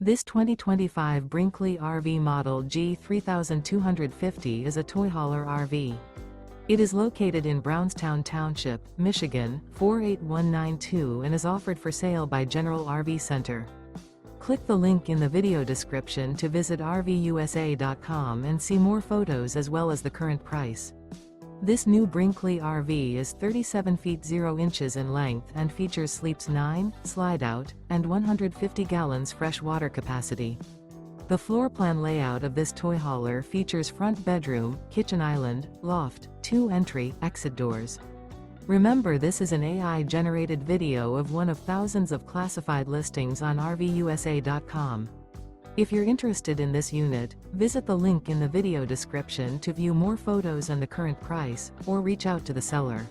This 2025 Brinkley RV Model G 3250 is a toy hauler RV. It is located in Brownstown Township, Michigan, 48192 and is offered for sale by General RV Center. Click the link in the video description to visit RVUSA.com and see more photos as well as the current price. This new Brinkley RV is 37 feet 0 inches in length and features sleeps 9, slide-out, and 150 gallons fresh water capacity. The floor plan layout of this toy hauler features front bedroom, kitchen island, loft, 2 entry/exit doors. Remember, this is an AI-generated video of one of thousands of classified listings on RVUSA.com. If you're interested in this unit, visit the link in the video description to view more photos and the current price, or reach out to the seller.